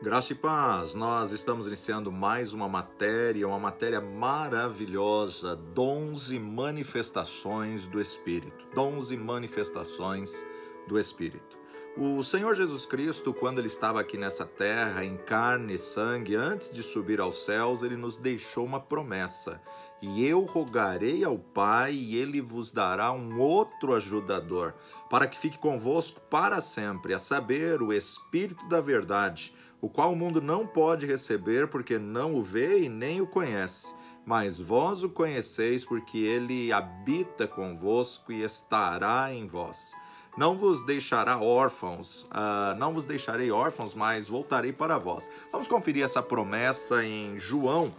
Graça e paz, nós estamos iniciando mais uma matéria maravilhosa, dons e manifestações do Espírito. Dons e manifestações do Espírito. O Senhor Jesus Cristo, quando ele estava aqui nessa terra, em carne e sangue, antes de subir aos céus, ele nos deixou uma promessa. E eu rogarei ao Pai, e ele vos dará um outro ajudador, para que fique convosco para sempre, a saber, o Espírito da verdade, o qual o mundo não pode receber, porque não o vê e nem o conhece. Mas vós o conheceis, porque ele habita convosco e estará em vós. Não vos deixará órfãos, não vos deixarei órfãos, mas voltarei para vós. Vamos conferir essa promessa em João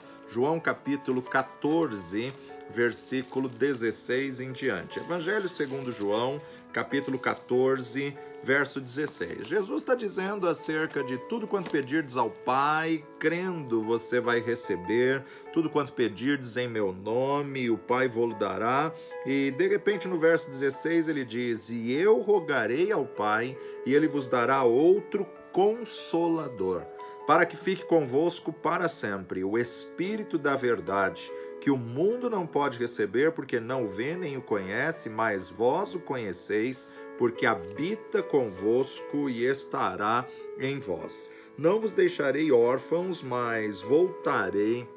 capítulo 14, versículo 16 em diante. Evangelho segundo João, capítulo 14, verso 16. Jesus está dizendo acerca de tudo quanto pedirdes ao Pai, crendo você vai receber, tudo quanto pedirdes em meu nome, o Pai vos dará. E de repente no verso 16 ele diz, e eu rogarei ao Pai, e ele vos dará outro Consolador, para que fique convosco para sempre, o Espírito da verdade, que o mundo não pode receber, porque não o vê nem o conhece, mas vós o conheceis, porque habita convosco e estará em vós. Não vos deixarei órfãos, mas voltarei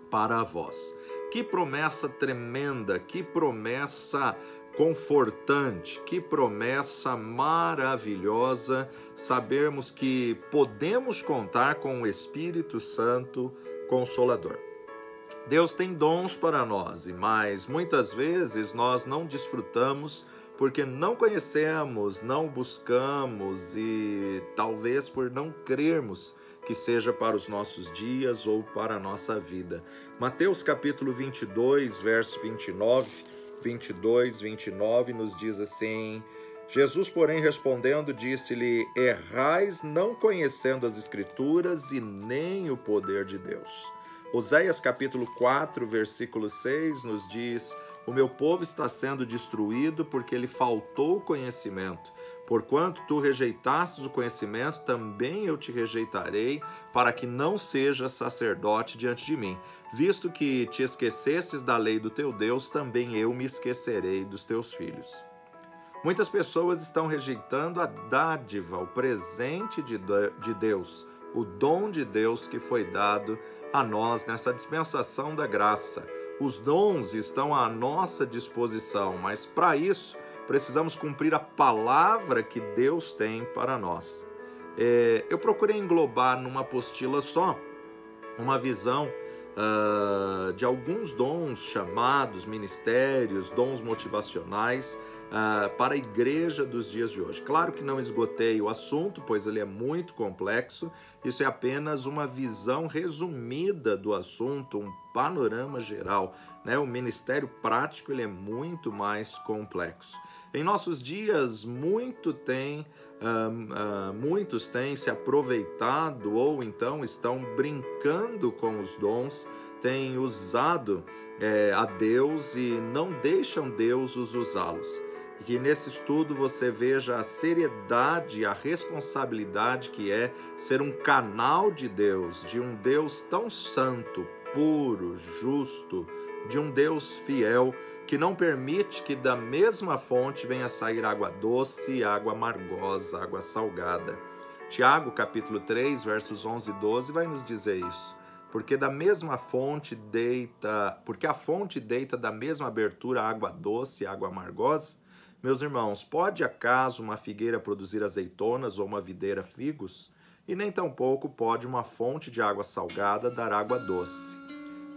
para vós. Que promessa tremenda, que promessa confortante, que promessa maravilhosa, sabermos que podemos contar com o Espírito Santo Consolador. Deus tem dons para nós, mas muitas vezes nós não desfrutamos porque não conhecemos, não buscamos e talvez por não crermos que seja para os nossos dias ou para a nossa vida. Mateus capítulo 22, verso 22, 29 nos diz assim: Jesus, porém, respondendo, disse-lhe, errais não conhecendo as Escrituras e nem o poder de Deus. Oséias capítulo 4, versículo 6 nos diz, o meu povo está sendo destruído porque lhe faltou conhecimento. Porquanto tu rejeitastes o conhecimento, também eu te rejeitarei, para que não sejas sacerdote diante de mim. Visto que te esquecestes da lei do teu Deus, também eu me esquecerei dos teus filhos. Muitas pessoas estão rejeitando a dádiva, o presente de Deus, o dom de Deus que foi dado a nós nessa dispensação da graça. Os dons estão à nossa disposição, mas para isso precisamos cumprir a palavra que Deus tem para nós. Eu procurei englobar numa apostila só uma visão de alguns dons chamados ministérios, dons motivacionais para a igreja dos dias de hoje. Claro que não esgotei o assunto, pois ele é muito complexo. Isso é apenas uma visão resumida do assunto, um panorama geral, né? O ministério prático ele é muito mais complexo. Em nossos dias, muitos têm se aproveitado ou então estão brincando com os dons, têm usado a Deus e não deixam Deus usá-los. E que nesse estudo você veja a seriedade, a responsabilidade que é ser um canal de Deus, de um Deus tão santo, puro, justo, de um Deus fiel, que não permite que da mesma fonte venha sair água doce, água amargosa, água salgada. Tiago, capítulo 3, versos 11 e 12, vai nos dizer isso. Porque a fonte deita da mesma abertura água doce e água amargosa. Meus irmãos, pode acaso uma figueira produzir azeitonas ou uma videira figos? E nem tampouco pode uma fonte de água salgada dar água doce.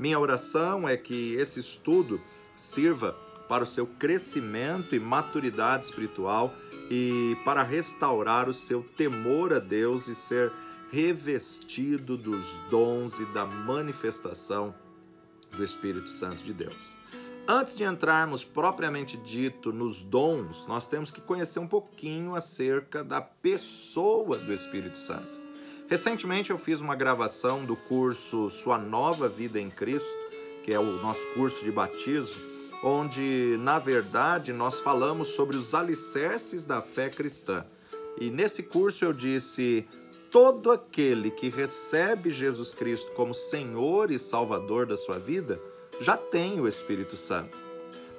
Minha oração é que esse estudo sirva para o seu crescimento e maturidade espiritual e para restaurar o seu temor a Deus e ser revestido dos dons e da manifestação do Espírito Santo de Deus. Antes de entrarmos propriamente dito nos dons, nós temos que conhecer um pouquinho acerca da pessoa do Espírito Santo. Recentemente eu fiz uma gravação do curso Sua Nova Vida em Cristo, que é o nosso curso de batismo, onde, na verdade, nós falamos sobre os alicerces da fé cristã. E nesse curso eu disse, todo aquele que recebe Jesus Cristo como Senhor e Salvador da sua vida já tem o Espírito Santo.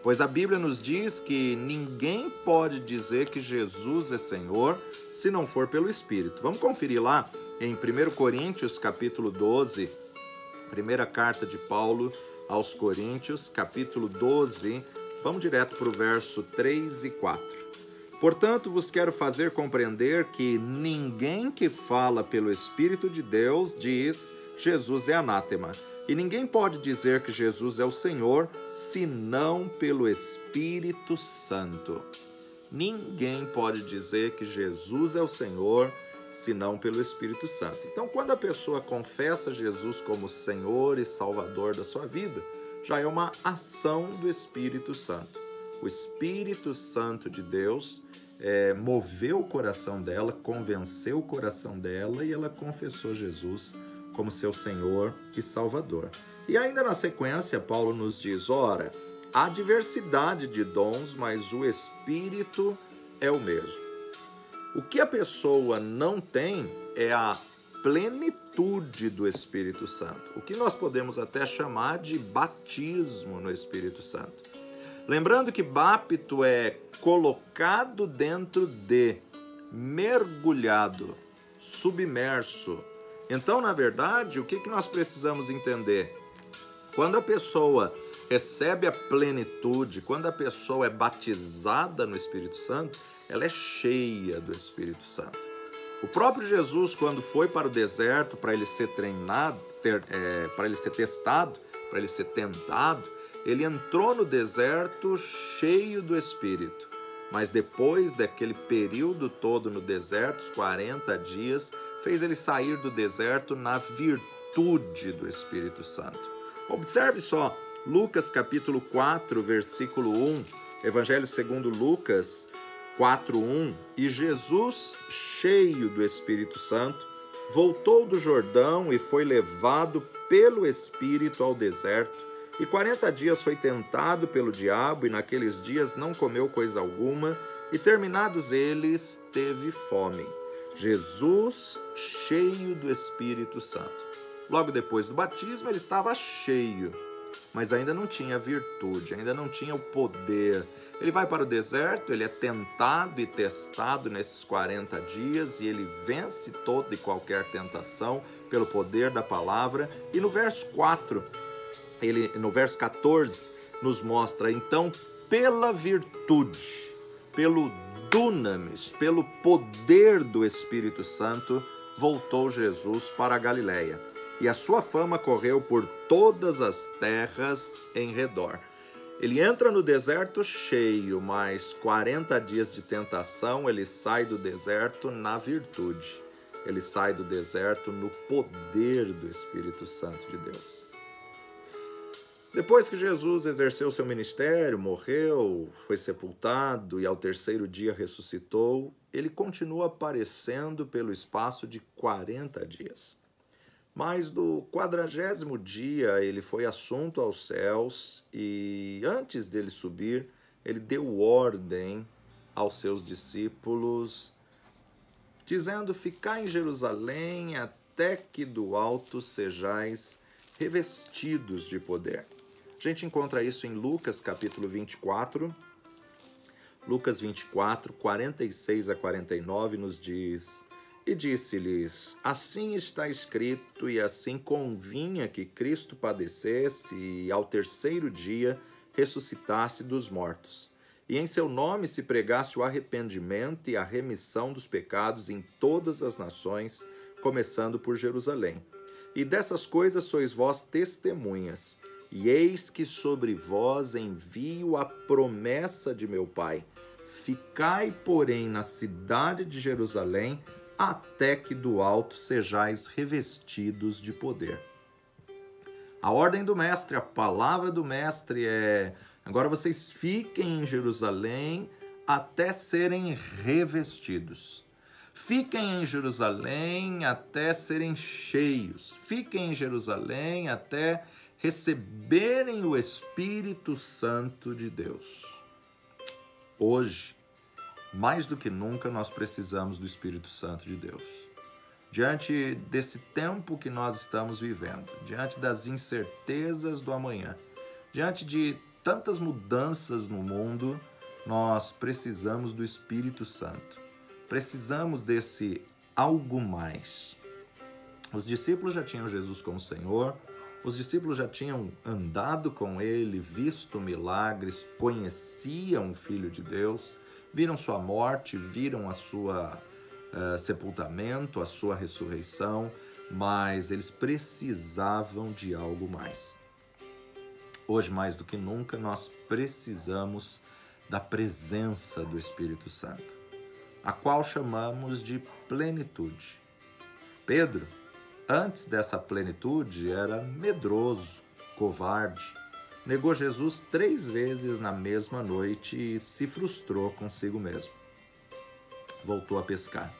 Pois a Bíblia nos diz que ninguém pode dizer que Jesus é Senhor se não for pelo Espírito. Vamos conferir lá em 1 Coríntios, capítulo 12, primeira carta de Paulo aos Coríntios, capítulo 12, vamos direto para o verso 3 e 4. Portanto, vos quero fazer compreender que ninguém que fala pelo Espírito de Deus diz Jesus é anátema. E ninguém pode dizer que Jesus é o Senhor, senão pelo Espírito Santo. Ninguém pode dizer que Jesus é o Senhor, senão pelo Espírito Santo. Então, quando a pessoa confessa Jesus como Senhor e Salvador da sua vida, já é uma ação do Espírito Santo. O Espírito Santo de Deus moveu o coração dela, convenceu o coração dela e ela confessou Jesus como seu Senhor e Salvador. E ainda na sequência, Paulo nos diz, ora, há diversidade de dons, mas o Espírito é o mesmo. O que a pessoa não tem é a plenitude do Espírito Santo, o que nós podemos até chamar de batismo no Espírito Santo. Lembrando que bapto é colocado dentro de, mergulhado, submerso. Então, na verdade, o que nós precisamos entender? Quando a pessoa recebe a plenitude, quando a pessoa é batizada no Espírito Santo, ela é cheia do Espírito Santo. O próprio Jesus, quando foi para o deserto para ele ser treinado, para ele ser testado, para ele ser tentado, ele entrou no deserto cheio do Espírito. Mas depois daquele período todo no deserto, os 40 dias, fez ele sair do deserto na virtude do Espírito Santo. Observe só, Lucas capítulo 4, versículo 1, Evangelho segundo Lucas 4:1, e Jesus, cheio do Espírito Santo, voltou do Jordão e foi levado pelo Espírito ao deserto, e 40 dias foi tentado pelo diabo, e naqueles dias não comeu coisa alguma, e terminados eles, teve fome. Jesus, cheio do Espírito Santo. Logo depois do batismo, ele estava cheio, mas ainda não tinha virtude, ainda não tinha o poder. Ele vai para o deserto, ele é tentado e testado nesses 40 dias e ele vence toda e qualquer tentação pelo poder da palavra. E no verso 4, no verso 14, nos mostra, então, pela virtude, pelo dunamis, pelo poder do Espírito Santo, voltou Jesus para a Galileia. E a sua fama correu por todas as terras em redor. Ele entra no deserto cheio, mas 40 dias de tentação, ele sai do deserto na virtude. Ele sai do deserto no poder do Espírito Santo de Deus. Depois que Jesus exerceu seu ministério, morreu, foi sepultado e ao terceiro dia ressuscitou, ele continua aparecendo pelo espaço de 40 dias. Mas do 40º dia ele foi assunto aos céus e antes dele subir, ele deu ordem aos seus discípulos, dizendo, ficai em Jerusalém até que do alto sejais revestidos de poder. A gente encontra isso em Lucas capítulo 24, Lucas 24, 46 a 49 nos diz, e disse-lhes, assim está escrito e assim convinha que Cristo padecesse e ao terceiro dia ressuscitasse dos mortos. E em seu nome se pregasse o arrependimento e a remissão dos pecados em todas as nações, começando por Jerusalém. E dessas coisas sois vós testemunhas. E eis que sobre vós envio a promessa de meu Pai. Ficai, porém, na cidade de Jerusalém, até que do alto sejais revestidos de poder. A ordem do mestre, a palavra do mestre é, agora vocês fiquem em Jerusalém até serem revestidos. Fiquem em Jerusalém até serem cheios. Fiquem em Jerusalém até receberem o Espírito Santo de Deus. Hoje, mais do que nunca, nós precisamos do Espírito Santo de Deus. diante desse tempo que nós estamos vivendo, diante das incertezas do amanhã, diante de tantas mudanças no mundo, nós precisamos do Espírito Santo. Precisamos desse algo mais. Os discípulos já tinham Jesus como Senhor, os discípulos já tinham andado com Ele, visto milagres, conheciam o Filho de Deus, viram sua morte, viram a sua sepultamento, a sua ressurreição, mas eles precisavam de algo mais. Hoje, mais do que nunca, nós precisamos da presença do Espírito Santo, a qual chamamos de plenitude. Pedro, antes dessa plenitude, era medroso, covarde, negou Jesus 3 vezes na mesma noite e se frustrou consigo mesmo. Voltou a pescar.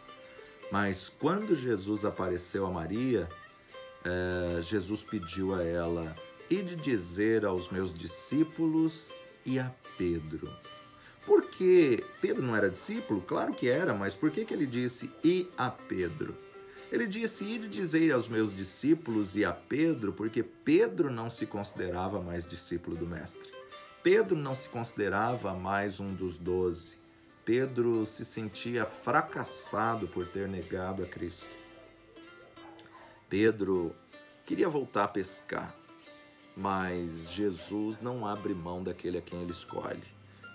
Mas quando Jesus apareceu a Maria, Jesus pediu a ela: ide dizer aos meus discípulos e a Pedro. Por que Pedro não era discípulo? Claro que era, mas por que ele disse e a Pedro? Ele disse: ide dizer aos meus discípulos e a Pedro, porque Pedro não se considerava mais discípulo do Mestre. Pedro não se considerava mais um dos 12. Pedro se sentia fracassado por ter negado a Cristo. Pedro queria voltar a pescar, mas Jesus não abre mão daquele a quem ele escolhe.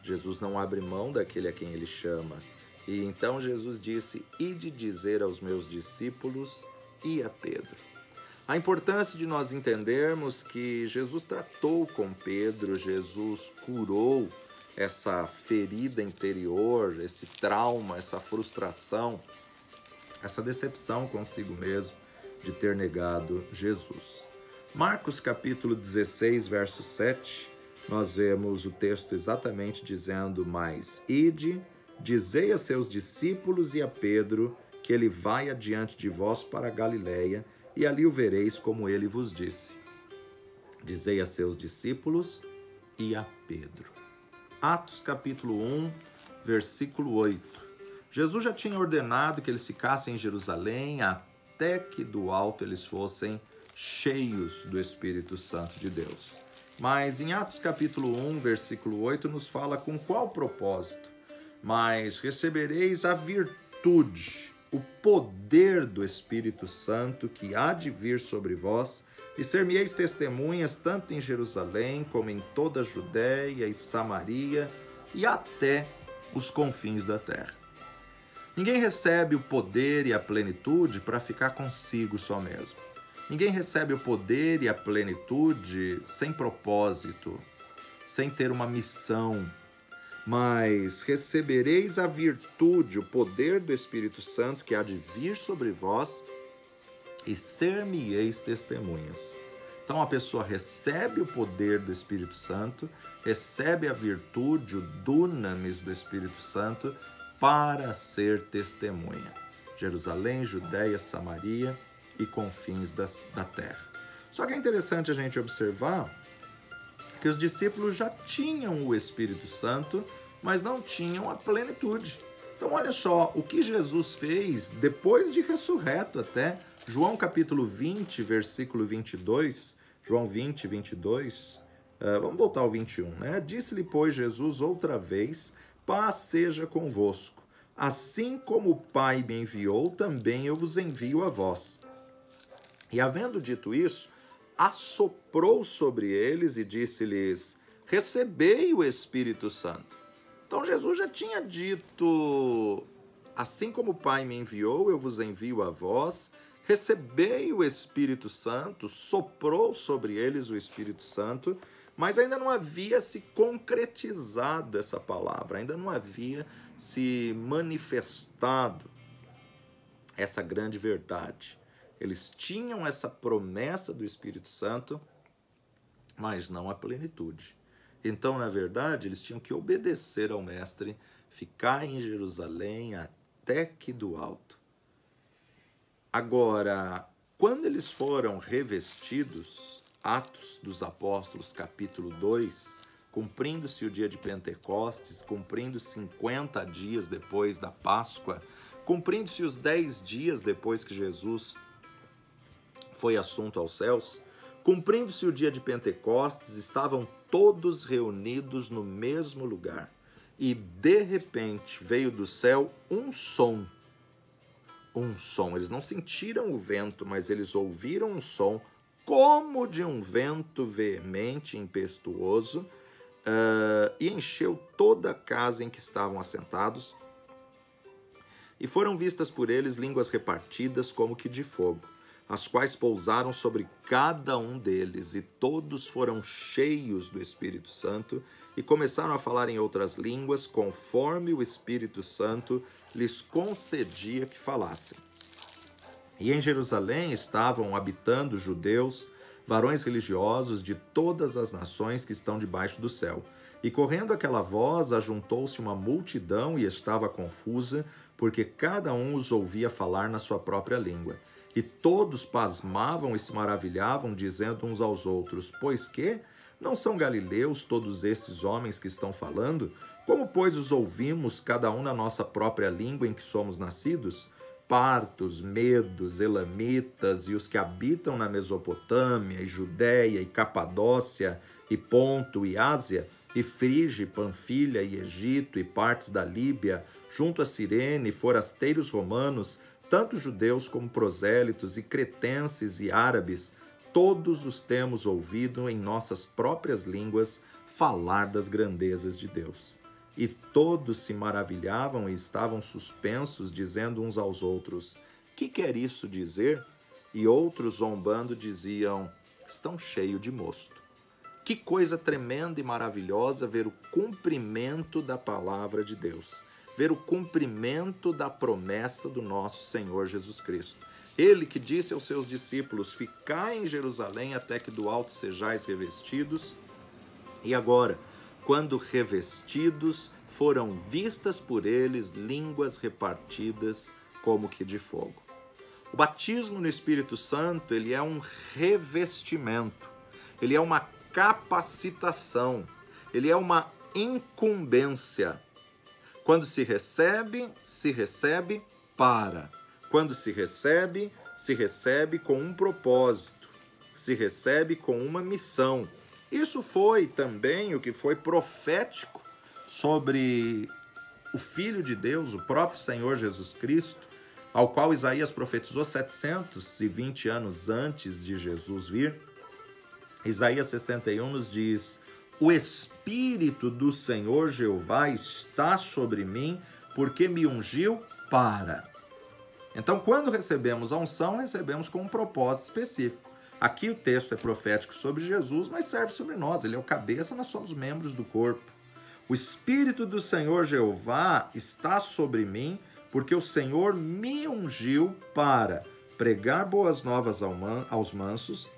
Jesus não abre mão daquele a quem ele chama. E então Jesus disse: ide dizer aos meus discípulos e a Pedro. A importância de nós entendermos que Jesus tratou com Pedro, Jesus curou essa ferida interior, esse trauma, essa frustração, essa decepção consigo mesmo de ter negado Jesus. Marcos capítulo 16, verso 7, nós vemos o texto exatamente dizendo: mas ide, dizei a seus discípulos e a Pedro que ele vai adiante de vós para a Galileia, e ali o vereis como ele vos disse. Dizei a seus discípulos e a Pedro. Atos capítulo 1, versículo 8. Jesus já tinha ordenado que eles ficassem em Jerusalém até que do alto eles fossem cheios do Espírito Santo de Deus. Mas em Atos capítulo 1, versículo 8, nos fala com qual propósito? Mas recebereis a virtude, o poder do Espírito Santo que há de vir sobre vós, e ser-me-eis testemunhas tanto em Jerusalém como em toda a Judéia e Samaria e até os confins da terra. Ninguém recebe o poder e a plenitude para ficar consigo só mesmo. Ninguém recebe o poder e a plenitude sem propósito, sem ter uma missão. Mas recebereis a virtude, o poder do Espírito Santo que há de vir sobre vós, e ser-me-eis testemunhas. Então a pessoa recebe o poder do Espírito Santo, recebe a virtude, o dunamis do Espírito Santo, para ser testemunha. Jerusalém, Judéia, Samaria e confins da terra. Só que é interessante a gente observar que os discípulos já tinham o Espírito Santo, mas não tinham a plenitude. Então olha só o que Jesus fez depois de ressurreto até. João capítulo 20, versículo 22, João 20, 22, vamos voltar ao 21, né? Disse-lhe, pois, Jesus outra vez: paz seja convosco. Assim como o Pai me enviou, também eu vos envio a vós. E havendo dito isso, assoprou sobre eles e disse-lhes: recebei o Espírito Santo. Então Jesus já tinha dito: assim como o Pai me enviou, eu vos envio a vós. Recebei o Espírito Santo, soprou sobre eles o Espírito Santo, mas ainda não havia se concretizado essa palavra, ainda não havia se manifestado essa grande verdade. Eles tinham essa promessa do Espírito Santo, mas não a plenitude. Então, na verdade, eles tinham que obedecer ao Mestre, ficar em Jerusalém até que do alto. Agora, quando eles foram revestidos, Atos dos Apóstolos, capítulo 2, cumprindo-se o dia de Pentecostes, cumprindo 50 dias depois da Páscoa, Cumprindo-se os 10 dias depois que Jesus foi assunto aos céus, cumprindo-se o dia de Pentecostes, estavam todos reunidos no mesmo lugar. E, de repente, veio do céu um som. Um som. Eles não sentiram o vento, mas eles ouviram um som como de um vento veemente e impetuoso, e encheu toda a casa em que estavam assentados. E foram vistas por eles línguas repartidas como que de fogo, as quais pousaram sobre cada um deles, e todos foram cheios do Espírito Santo e começaram a falar em outras línguas, conforme o Espírito Santo lhes concedia que falassem. E em Jerusalém estavam habitando judeus, varões religiosos de todas as nações que estão debaixo do céu. E correndo aquela voz, ajuntou-se uma multidão e estava confusa, porque cada um os ouvia falar na sua própria língua. E todos pasmavam e se maravilhavam, dizendo uns aos outros: pois que? Não são galileus todos estes homens que estão falando? Como, pois, os ouvimos, cada um na nossa própria língua em que somos nascidos? Partos, medos, elamitas e os que habitam na Mesopotâmia, e Judéia, e Capadócia, e Ponto, e Ásia, e Frígia, e Panfilha, e Egito, e partes da Líbia, junto a Cirene, forasteiros romanos, tanto judeus como prosélitos, e cretenses e árabes, todos os temos ouvido em nossas próprias línguas falar das grandezas de Deus. E todos se maravilhavam e estavam suspensos, dizendo uns aos outros: que quer isso dizer? E outros, zombando, diziam: estão cheios de mosto. Que coisa tremenda e maravilhosa ver o cumprimento da palavra de Deus, ver o cumprimento da promessa do nosso Senhor Jesus Cristo. Ele que disse aos seus discípulos: ficai em Jerusalém até que do alto sejais revestidos. E agora, quando revestidos, foram vistas por eles línguas repartidas como que de fogo. O batismo no Espírito Santo, ele é um revestimento, ele é uma capacitação, ele é uma incumbência. Quando se recebe para. Quando se recebe com um propósito, se recebe com uma missão. Isso foi também o que foi profético sobre o Filho de Deus, o próprio Senhor Jesus Cristo, ao qual Isaías profetizou 720 anos antes de Jesus vir. Isaías 61 nos diz: o Espírito do Senhor Jeová está sobre mim, porque me ungiu para. Então, quando recebemos a unção, recebemos com um propósito específico. Aqui o texto é profético sobre Jesus, mas serve sobre nós. Ele é o cabeça, nós somos membros do corpo. O Espírito do Senhor Jeová está sobre mim, porque o Senhor me ungiu para pregar boas novas aos mansos,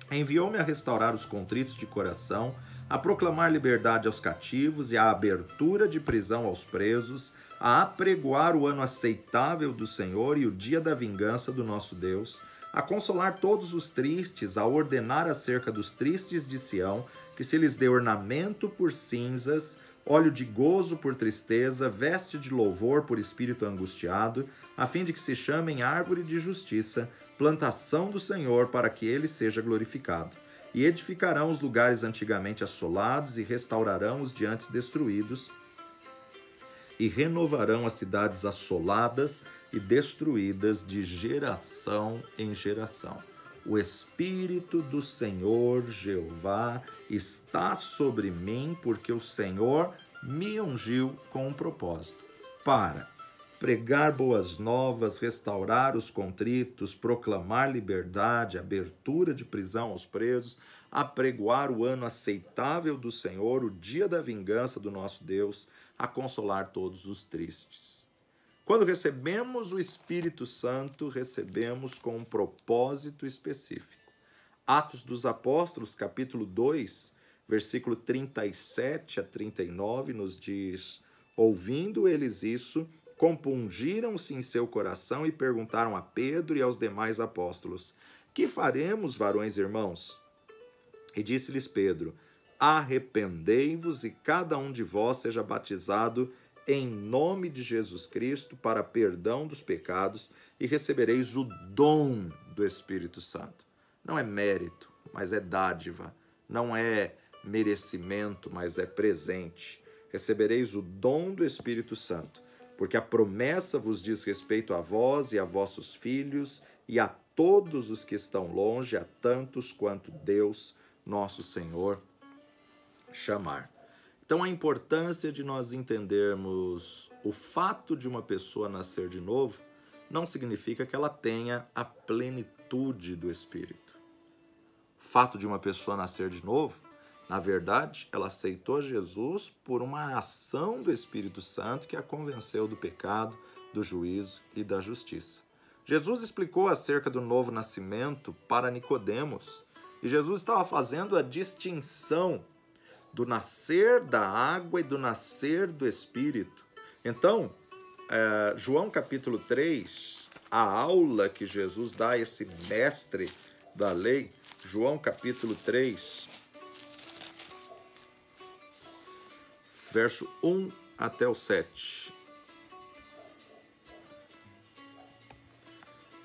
enviou-me a restaurar os contritos de coração, a proclamar liberdade aos cativos e a abertura de prisão aos presos, a apregoar o ano aceitável do Senhor e o dia da vingança do nosso Deus, a consolar todos os tristes, a ordenar acerca dos tristes de Sião, que se lhes dê ornamento por cinzas, óleo de gozo por tristeza, veste de louvor por espírito angustiado, a fim de que se chamem árvore de justiça, plantação do Senhor, para que ele seja glorificado. E edificarão os lugares antigamente assolados e restaurarão os de antes destruídos, e renovarão as cidades assoladas e destruídas de geração em geração. O Espírito do Senhor Jeová está sobre mim, porque o Senhor me ungiu com um propósito, para pregar boas novas, restaurar os contritos, proclamar liberdade, abertura de prisão aos presos, apregoar o ano aceitável do Senhor, o dia da vingança do nosso Deus, a consolar todos os tristes. Quando recebemos o Espírito Santo, recebemos com um propósito específico. Atos dos Apóstolos, capítulo 2, versículo 37 a 39, nos diz: ouvindo eles isso, compungiram-se em seu coração e perguntaram a Pedro e aos demais apóstolos: que faremos, varões irmãos? E disse-lhes Pedro: arrependei-vos e cada um de vós seja batizado em nome de Jesus Cristo para perdão dos pecados e recebereis o dom do Espírito Santo. Não é mérito, mas é dádiva. Não é merecimento, mas é presente. Recebereis o dom do Espírito Santo, porque a promessa vos diz respeito a vós e a vossos filhos e a todos os que estão longe, a tantos quanto Deus, nosso Senhor, chamar. Então, a importância de nós entendermos o fato de uma pessoa nascer de novo não significa que ela tenha a plenitude do Espírito. O fato de uma pessoa nascer de novo, na verdade, ela aceitou Jesus por uma ação do Espírito Santo que a convenceu do pecado, do juízo e da justiça. Jesus explicou acerca do novo nascimento para Nicodemos, e Jesus estava fazendo a distinção do nascer da água e do nascer do Espírito. Então, João capítulo 3, a aula que Jesus dá a esse mestre da lei, João capítulo 3, verso 1 até o 7.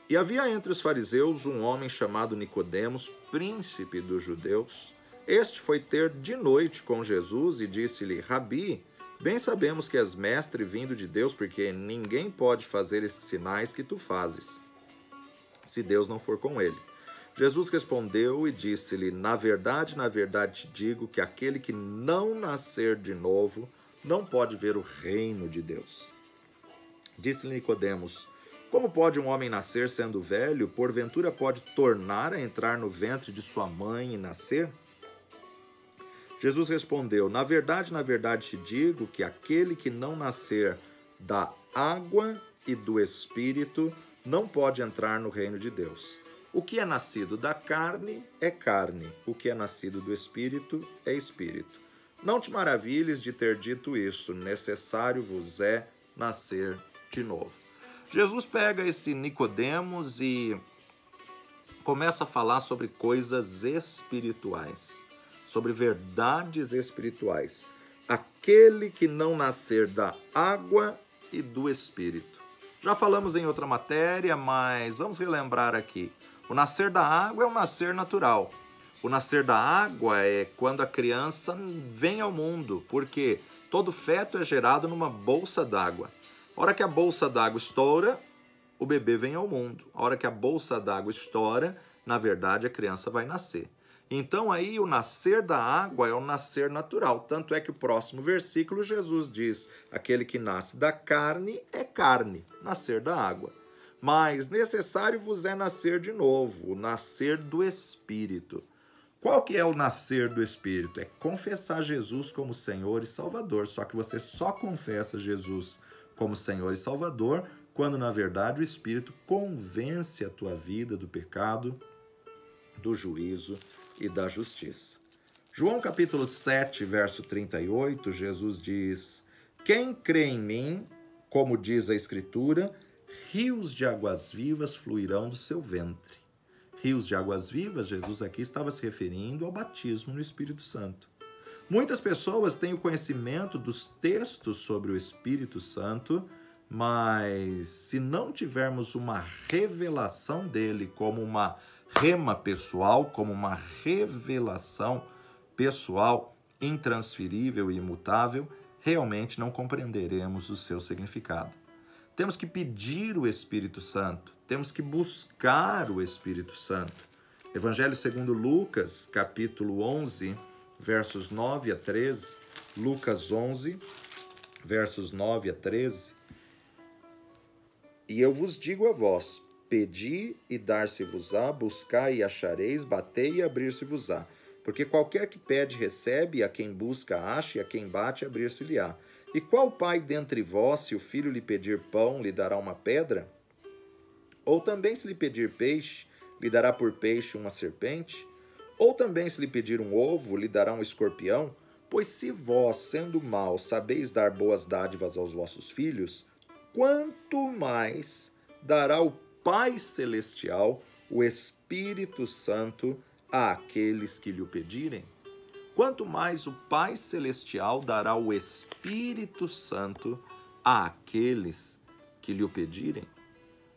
E havia entre os fariseus um homem chamado Nicodemos, príncipe dos judeus. Este foi ter de noite com Jesus e disse-lhe: Rabi, bem sabemos que és mestre vindo de Deus, porque ninguém pode fazer estes sinais que tu fazes, se Deus não for com ele. Jesus respondeu e disse-lhe: na verdade te digo que aquele que não nascer de novo não pode ver o reino de Deus. Disse-lhe Nicodemos: como pode um homem nascer sendo velho? Porventura pode tornar a entrar no ventre de sua mãe e nascer? Jesus respondeu: na verdade te digo que aquele que não nascer da água e do Espírito não pode entrar no reino de Deus. O que é nascido da carne é carne, o que é nascido do Espírito é Espírito. Não te maravilhes de ter dito isso, necessário vos é nascer de novo. Jesus pega esse Nicodemos e começa a falar sobre coisas espirituais, sobre verdades espirituais. Aquele que não nascer da água e do Espírito. Já falamos em outra matéria, mas vamos relembrar aqui. O nascer da água é um nascer natural. O nascer da água é quando a criança vem ao mundo, porque todo feto é gerado numa bolsa d'água. A hora que a bolsa d'água estoura, o bebê vem ao mundo. A hora que a bolsa d'água estoura, na verdade, a criança vai nascer. Então aí o nascer da água é o nascer natural. Tanto é que o próximo versículo Jesus diz: aquele que nasce da carne é carne, nascer da água. Mas necessário vos é nascer de novo, o nascer do Espírito. Qual que é o nascer do Espírito? É confessar Jesus como Senhor e Salvador. Só que você só confessa Jesus como Senhor e Salvador quando, na verdade, o Espírito convence a tua vida do pecado, do juízo e da justiça. João capítulo 7, verso 38, Jesus diz: quem crê em mim, como diz a Escritura, rios de águas vivas fluirão do seu ventre. Rios de águas vivas, Jesus aqui estava se referindo ao batismo no Espírito Santo. Muitas pessoas têm o conhecimento dos textos sobre o Espírito Santo, mas se não tivermos uma revelação dele como uma rema pessoal, como uma revelação pessoal intransferível e imutável, realmente não compreenderemos o seu significado. Temos que pedir o Espírito Santo, temos que buscar o Espírito Santo. Evangelho segundo Lucas, capítulo 11, versos 9 a 13. Lucas 11, versos 9 a 13. E eu vos digo a vós: pedi e dar-se-vos-á, buscai e achareis, batei e abrir-se-vos-á. Porque qualquer que pede, recebe, a quem busca, acha, e a quem bate, abrir-se-lhe-á. E qual pai dentre vós, se o filho lhe pedir pão, lhe dará uma pedra? Ou também, se lhe pedir peixe, lhe dará por peixe uma serpente? Ou também, se lhe pedir um ovo, lhe dará um escorpião? Pois se vós, sendo maus, sabeis dar boas dádivas aos vossos filhos, quanto mais dará o Pai Celestial o Espírito Santo àqueles que lhe o pedirem? quanto mais o Pai Celestial dará o Espírito Santo àqueles que lhe o pedirem.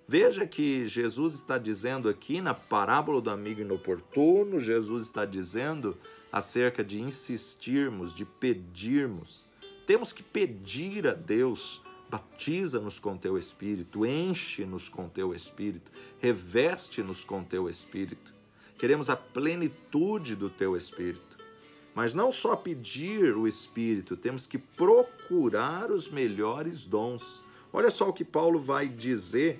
Veja que Jesus está dizendo aqui na parábola do amigo inoportuno, Jesus está dizendo acerca de insistirmos, de pedirmos. Temos que pedir a Deus: batiza-nos com teu Espírito, enche-nos com teu Espírito, reveste-nos com teu Espírito. Queremos a plenitude do teu Espírito. Mas não só pedir o Espírito, temos que procurar os melhores dons. Olha só o que Paulo vai dizer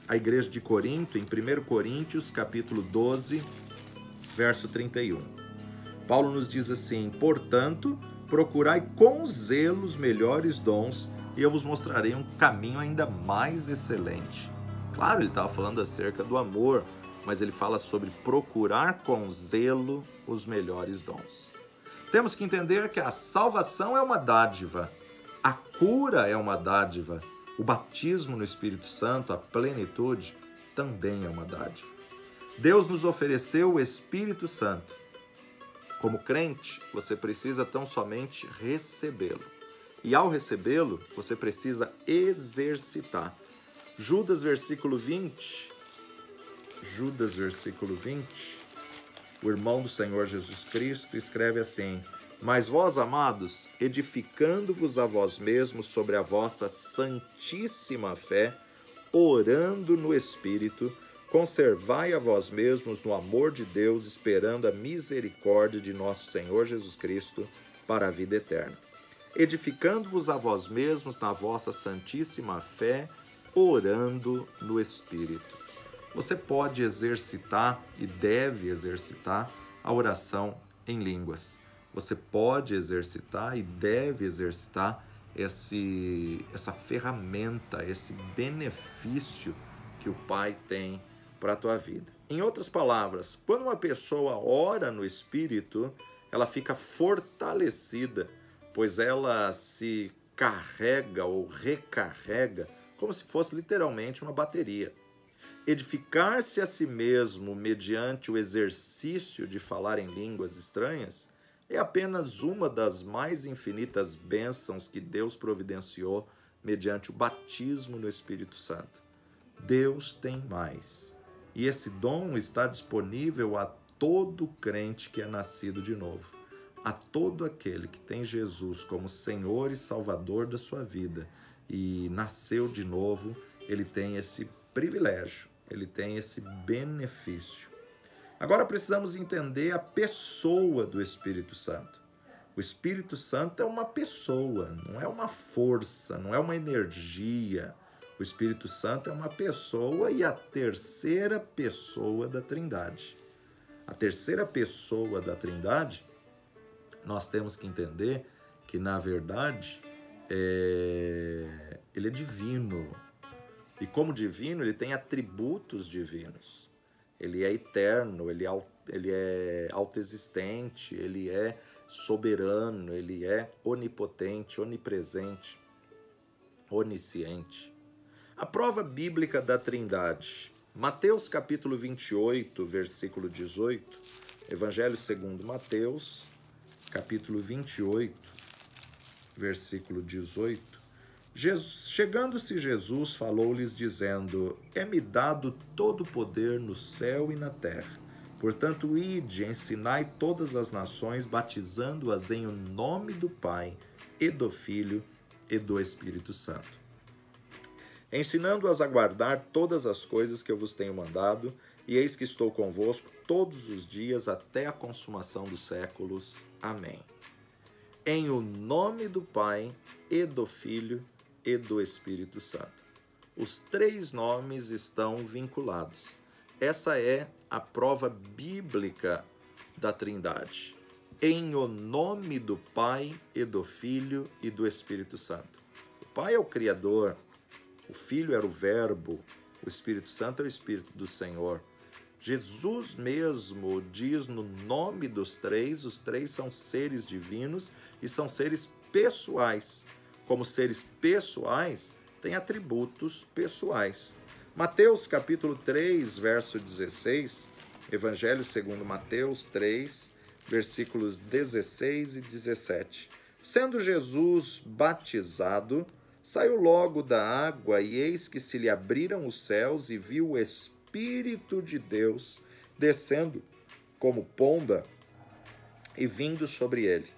à igreja de Corinto, em 1 Coríntios, capítulo 12, verso 31. Paulo nos diz assim: portanto, procurai com zelo os melhores dons, e eu vos mostrarei um caminho ainda mais excelente. Claro, ele estava falando acerca do amor, mas ele fala sobre procurar com zelo os melhores dons. Temos que entender que a salvação é uma dádiva, a cura é uma dádiva, o batismo no Espírito Santo, a plenitude, também é uma dádiva. Deus nos ofereceu o Espírito Santo. Como crente, você precisa tão somente recebê-lo. E ao recebê-lo, você precisa exercitar. Judas, versículo 20. Judas, versículo 20. O irmão do Senhor Jesus Cristo escreve assim: mas vós, amados, edificando-vos a vós mesmos sobre a vossa santíssima fé, orando no Espírito, conservai a vós mesmos no amor de Deus, esperando a misericórdia de nosso Senhor Jesus Cristo para a vida eterna. Edificando-vos a vós mesmos na vossa santíssima fé, orando no Espírito. Você pode exercitar e deve exercitar a oração em línguas. Você pode exercitar e deve exercitar essa ferramenta, esse benefício que o Pai tem para a tua vida. Em outras palavras, quando uma pessoa ora no Espírito, ela fica fortalecida, pois ela se carrega ou recarrega como se fosse literalmente uma bateria. Edificar-se a si mesmo mediante o exercício de falar em línguas estranhas é apenas uma das mais infinitas bênçãos que Deus providenciou mediante o batismo no Espírito Santo. Deus tem mais. E esse dom está disponível a todo crente que é nascido de novo. A todo aquele que tem Jesus como Senhor e Salvador da sua vida e nasceu de novo, ele tem esse privilégio, ele tem esse benefício. Agora precisamos entender a pessoa do Espírito Santo. O Espírito Santo é uma pessoa, não é uma força, não é uma energia. O Espírito Santo é uma pessoa e a terceira pessoa da Trindade. A terceira pessoa da Trindade, nós temos que entender que, na verdade, ele é divino. E como divino, ele tem atributos divinos. Ele é eterno, ele é autoexistente, ele é soberano, ele é onipotente, onipresente, onisciente. A prova bíblica da Trindade. Mateus capítulo 28, versículo 18. Evangelho segundo Mateus, capítulo 28, versículo 18. Chegando-se Jesus, falou-lhes dizendo: é-me dado todo o poder no céu e na terra. Portanto, ide, ensinai todas as nações, batizando-as em nome do Pai, e do Filho, e do Espírito Santo. Ensinando-as a guardar todas as coisas que eu vos tenho mandado, e eis que estou convosco todos os dias até a consumação dos séculos. Amém. Em o nome do Pai, e do Filho, e do Espírito Santo. Os três nomes estão vinculados. Essa é a prova bíblica da Trindade. Em o nome do Pai, e do Filho, e do Espírito Santo. O Pai é o Criador, o Filho era o Verbo, o Espírito Santo é o Espírito do Senhor. Jesus mesmo diz no nome dos três, os três são seres divinos e são seres pessoais. Como seres pessoais, têm atributos pessoais. Mateus capítulo 3, verso 16, Evangelho segundo Mateus 3, versículos 16 e 17. Sendo Jesus batizado, saiu logo da água, e eis que se lhe abriram os céus, e viu o Espírito de Deus descendo como pomba e vindo sobre ele.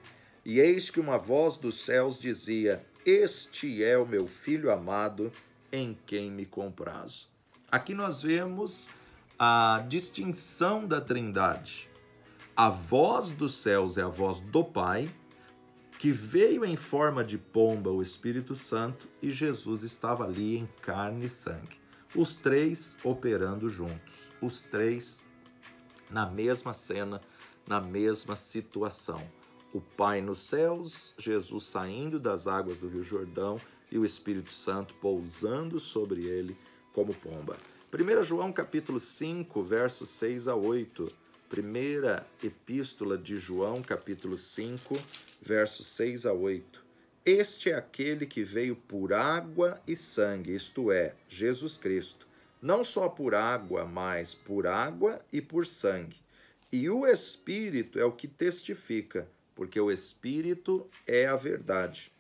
E eis que uma voz dos céus dizia: Este é o meu Filho amado, em quem me comprazo. Aqui nós vemos a distinção da Trindade. A voz dos céus é a voz do Pai, que veio em forma de pomba, o Espírito Santo, e Jesus estava ali em carne e sangue. Os três operando juntos, os três na mesma cena, na mesma situação. O Pai nos céus, Jesus saindo das águas do Rio Jordão e o Espírito Santo pousando sobre ele como pomba. 1 João capítulo 5, versos 6 a 8. Primeira epístola de João, capítulo 5, versos 6 a 8. Este é aquele que veio por água e sangue, isto é, Jesus Cristo. Não só por água, mas por água e por sangue. E o Espírito é o que testifica, porque o Espírito é a verdade.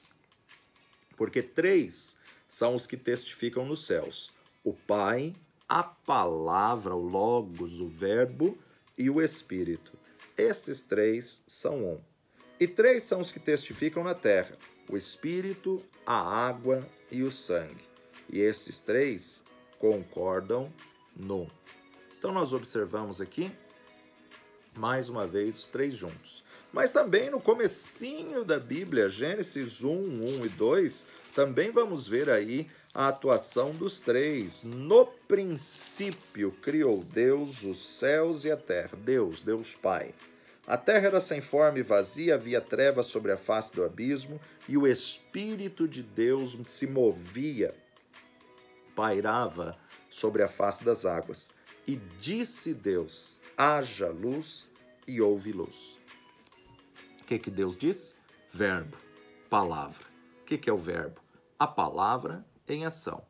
Porque três são os que testificam nos céus: o Pai, a Palavra, o Logos, o Verbo e o Espírito. Esses três são um. E três são os que testificam na terra: o Espírito, a água e o sangue. E esses três concordam num. Então nós observamos aqui, mais uma vez, os três juntos. Mas também no comecinho da Bíblia, Gênesis 1, 1 e 2, também vamos ver aí a atuação dos três. No princípio criou Deus os céus e a terra. Deus Pai. A terra era sem forma e vazia, havia trevas sobre a face do abismo, e o Espírito de Deus se movia, pairava sobre a face das águas. E disse Deus: haja luz, e houve luz. O que Deus disse? Verbo, palavra. O que é o verbo? A palavra em ação.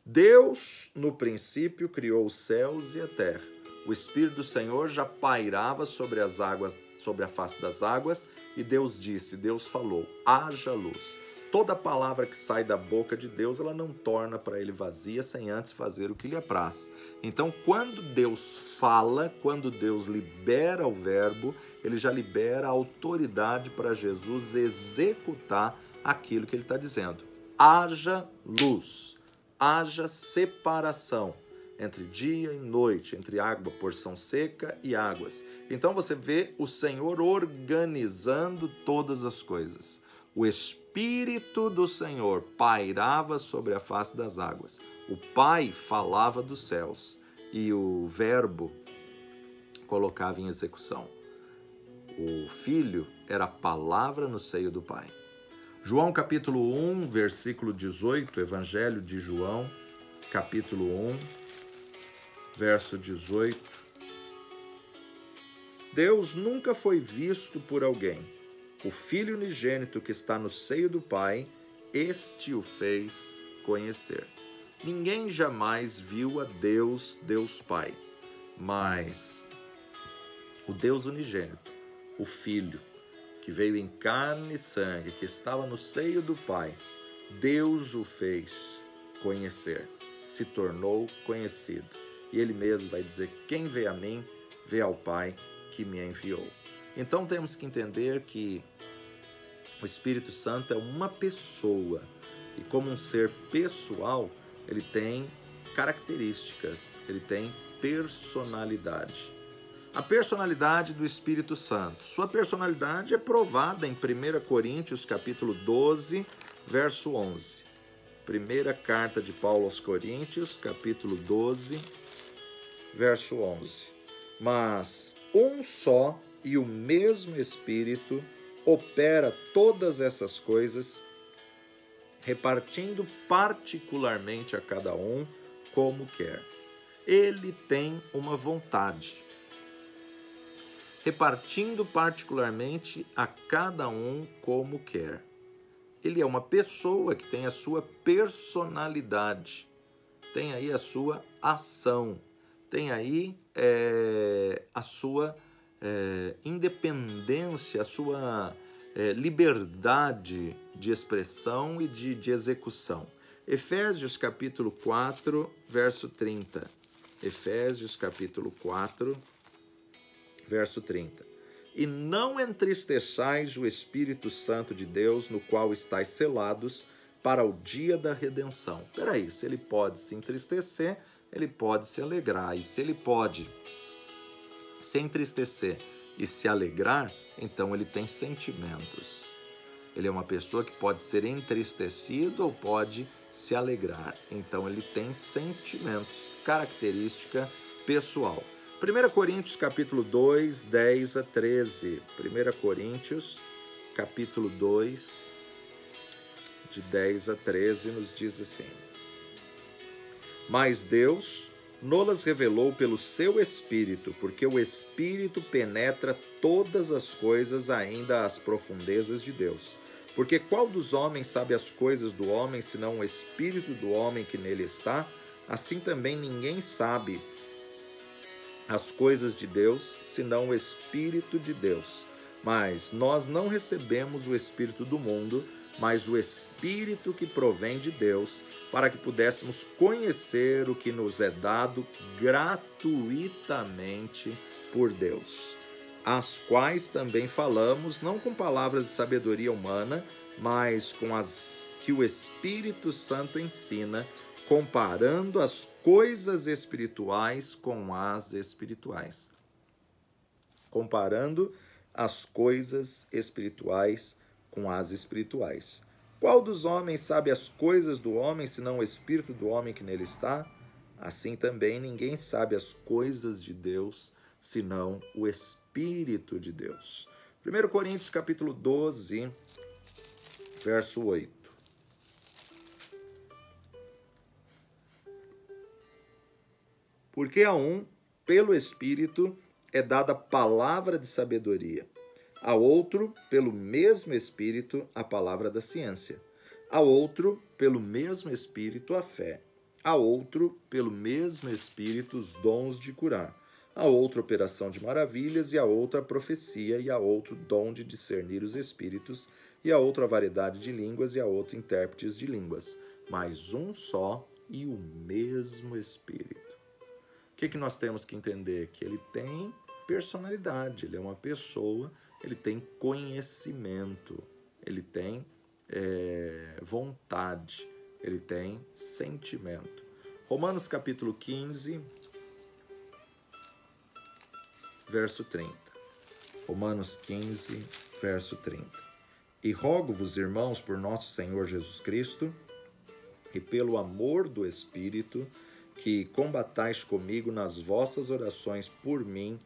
Deus, no princípio, criou os céus e a terra. O Espírito do Senhor já pairava sobre as águas, sobre a face das águas, e Deus disse, Deus falou: haja luz. Toda palavra que sai da boca de Deus, ela não torna para ele vazia sem antes fazer o que lhe apraz. Então, quando Deus fala, quando Deus libera o verbo, ele já libera a autoridade para Jesus executar aquilo que ele está dizendo. Haja luz, haja separação entre dia e noite, entre água, porção seca e águas. Então você vê o Senhor organizando todas as coisas. O Espírito do Senhor pairava sobre a face das águas. O Pai falava dos céus e o Verbo colocava em execução. O Filho era a palavra no seio do Pai. João capítulo 1, versículo 18, Evangelho de João, capítulo 1, verso 18. Deus nunca foi visto por alguém. O Filho unigênito que está no seio do Pai, este o fez conhecer. Ninguém jamais viu a Deus, Deus Pai, mas o Deus unigênito, o Filho, que veio em carne e sangue, que estava no seio do Pai, Deus o fez conhecer, se tornou conhecido. E ele mesmo vai dizer: quem vê a mim, vê ao Pai que me enviou. Então temos que entender que o Espírito Santo é uma pessoa, e como um ser pessoal, ele tem características, ele tem personalidade. A personalidade do Espírito Santo. Sua personalidade é provada em 1 Coríntios capítulo 12, verso 11. Primeira carta de Paulo aos Coríntios, capítulo 12, verso 11. Mas um só e o mesmo Espírito opera todas essas coisas, repartindo particularmente a cada um como quer. Ele tem uma vontade, repartindo particularmente a cada um como quer. Ele é uma pessoa que tem a sua personalidade, tem aí a sua ação, tem aí a sua independência, a sua liberdade de expressão e de execução. Efésios capítulo 4, verso 30. Efésios capítulo 4, verso 30. E não entristeçais o Espírito Santo de Deus, no qual estáis selados para o dia da redenção. Peraí, se ele pode se entristecer, ele pode se alegrar. E se ele pode se entristecer e se alegrar, então ele tem sentimentos. Ele é uma pessoa que pode ser entristecido ou pode se alegrar. Então ele tem sentimentos, característica pessoal. 1 Coríntios capítulo 2, 10 a 13. 1 Coríntios capítulo 2, de 10 a 13, nos diz assim: Mas Deus nos revelou pelo seu Espírito, porque o Espírito penetra todas as coisas, ainda as profundezas de Deus. Porque qual dos homens sabe as coisas do homem, senão o Espírito do homem que nele está? Assim também ninguém sabe as coisas de Deus, senão o Espírito de Deus. Mas nós não recebemos o Espírito do mundo, mas o Espírito que provém de Deus, para que pudéssemos conhecer o que nos é dado gratuitamente por Deus, as quais também falamos, não com palavras de sabedoria humana, mas com as que o Espírito Santo ensina, comparando as coisas espirituais com as espirituais. Comparando as coisas espirituais com as espirituais. Qual dos homens sabe as coisas do homem, senão o Espírito do homem que nele está? Assim também ninguém sabe as coisas de Deus, senão o Espírito de Deus. 1 Coríntios capítulo 12, verso 8. Porque a um, pelo Espírito, é dada palavra de sabedoria, a outro, pelo mesmo Espírito, a palavra da ciência, a outro, pelo mesmo Espírito, a fé, a outro, pelo mesmo Espírito, os dons de curar, a outra, operação de maravilhas, e a outra, a profecia, e a outro, dom de discernir os espíritos, e a outra, a variedade de línguas, e a outra, intérpretes de línguas, mas um só e o mesmo Espírito. O que nós temos que entender? Que ele tem personalidade, ele é uma pessoa, ele tem conhecimento, ele tem vontade, ele tem sentimento. Romanos capítulo 15, verso 30. Romanos 15, verso 30. E rogo-vos, irmãos, por nosso Senhor Jesus Cristo, e pelo amor do Espírito, que combatais comigo nas vossas orações por mim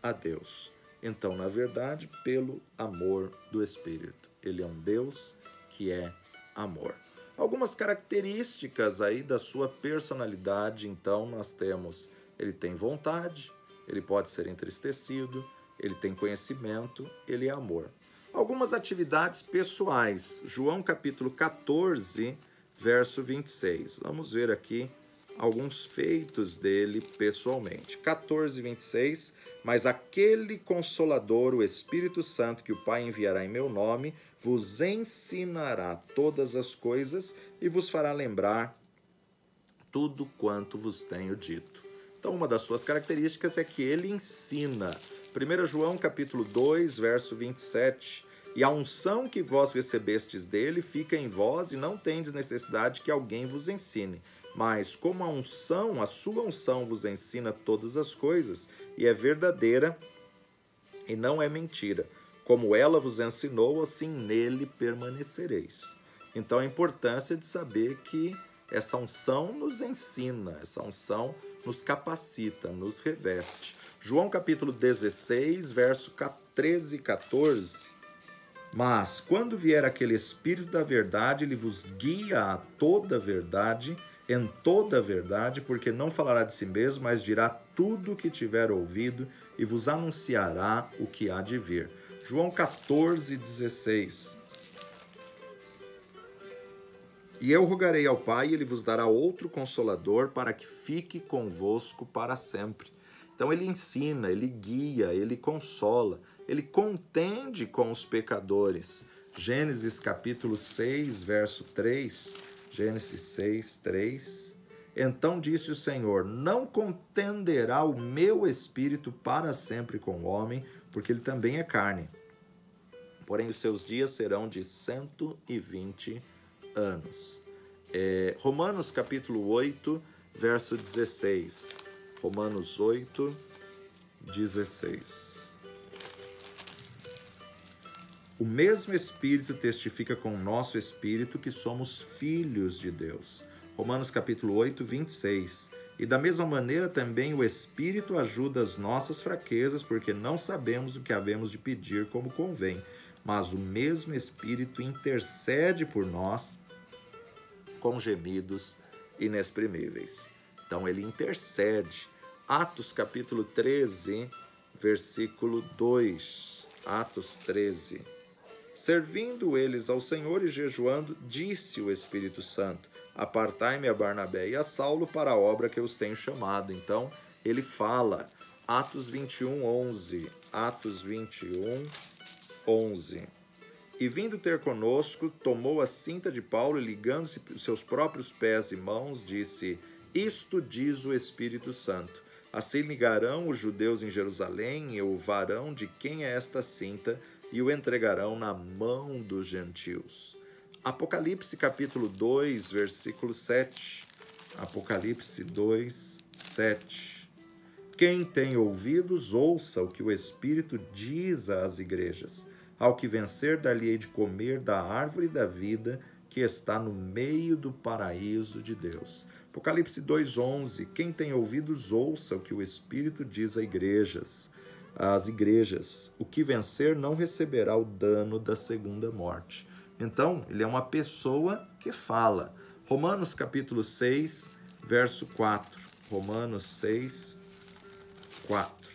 a Deus. Então, na verdade, pelo amor do Espírito. Ele é um Deus que é amor. Algumas características aí da sua personalidade, então, nós temos: ele tem vontade, ele pode ser entristecido, ele tem conhecimento, ele é amor. Algumas atividades pessoais. João capítulo 14, verso 26. Vamos ver aqui alguns feitos dele pessoalmente. 14, 26. Mas aquele Consolador, o Espírito Santo, que o Pai enviará em meu nome, vos ensinará todas as coisas e vos fará lembrar tudo quanto vos tenho dito. Então, uma das suas características é que ele ensina. 1 João capítulo 2, verso 27. E a unção que vós recebestes dele fica em vós, e não tendes necessidade que alguém vos ensine. Mas como a sua unção vos ensina todas as coisas, e é verdadeira e não é mentira, como ela vos ensinou, assim nele permanecereis. Então a importância de saber que essa unção nos ensina, essa unção nos capacita, nos reveste. João capítulo 16, verso 13 e 14. Mas quando vier aquele Espírito da verdade, ele vos guia a toda a verdade, em toda a verdade, porque não falará de si mesmo, mas dirá tudo o que tiver ouvido e vos anunciará o que há de vir. João 14, 16. E eu rogarei ao Pai, e ele vos dará outro Consolador, para que fique convosco para sempre. Então ele ensina, ele guia, ele consola, ele contende com os pecadores. Gênesis capítulo 6, verso 3, Gênesis 6, 3. Então disse o Senhor: não contenderá o meu espírito para sempre com o homem, porque ele também é carne. Porém os seus dias serão de 120 anos. Romanos capítulo 8, verso 16. Romanos 8, 16. O mesmo Espírito testifica com o nosso espírito que somos filhos de Deus. Romanos capítulo 8, 26. E da mesma maneira também o Espírito ajuda as nossas fraquezas, porque não sabemos o que havemos de pedir como convém. Mas o mesmo Espírito intercede por nós com gemidos inexprimíveis. Então ele intercede. Atos capítulo 13, versículo 2. Atos 13. Servindo eles ao Senhor e jejuando, disse o Espírito Santo: apartai-me a Barnabé e a Saulo para a obra que eu os tenho chamado. Então ele fala. Atos 21, 11. Atos 21, 11. E vindo ter conosco, tomou a cinta de Paulo e ligando-se seus próprios pés e mãos, disse: isto diz o Espírito Santo. Assim ligarão os judeus em Jerusalém e o varão de quem é esta cinta e o entregarão na mão dos gentios. Apocalipse capítulo 2, versículo 7. Apocalipse 2, 7. Quem tem ouvidos, ouça o que o Espírito diz às igrejas. Ao que vencer, dar-lhe-ei de comer da árvore da vida que está no meio do paraíso de Deus. Apocalipse 2:11. Quem tem ouvidos, ouça o que o Espírito diz às igrejas. O que vencer não receberá o dano da segunda morte. Então, ele é uma pessoa que fala. Romanos capítulo 6, verso 4. Romanos 6, 4.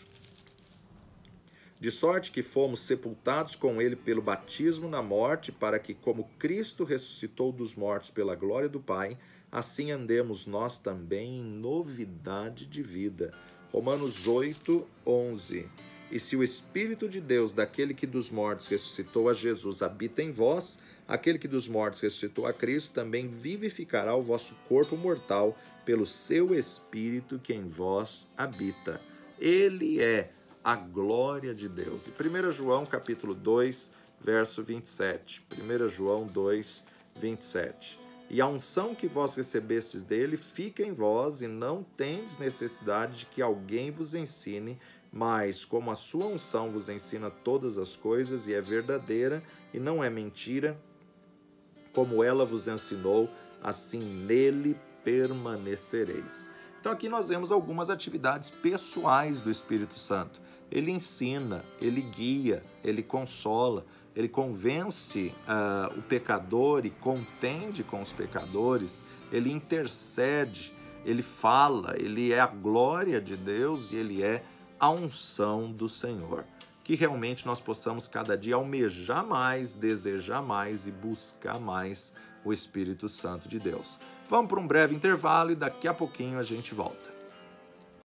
De sorte que fomos sepultados com ele pelo batismo na morte, para que, como Cristo ressuscitou dos mortos pela glória do Pai, assim andemos nós também em novidade de vida. Romanos 8, 11. E se o Espírito de Deus, daquele que dos mortos ressuscitou a Jesus, habita em vós, aquele que dos mortos ressuscitou a Cristo, também vivificará o vosso corpo mortal pelo seu Espírito que em vós habita. Ele é a glória de Deus. E 1 João capítulo 2, verso 27. 1 João 2, 27. E a unção que vós recebestes dele fica em vós, e não tendes necessidade de que alguém vos ensine, mas como a sua unção vos ensina todas as coisas, e é verdadeira, e não é mentira, como ela vos ensinou, assim nele permanecereis. Então aqui nós vemos algumas atividades pessoais do Espírito Santo. Ele ensina, ele guia, ele consola, ele convence o pecador e contende com os pecadores, ele intercede, ele fala, ele é a glória de Deus e ele é a unção do Senhor. Que realmente nós possamos cada dia almejar mais, desejar mais e buscar mais o Espírito Santo de Deus. Vamos para um breve intervalo e daqui a pouquinho a gente volta.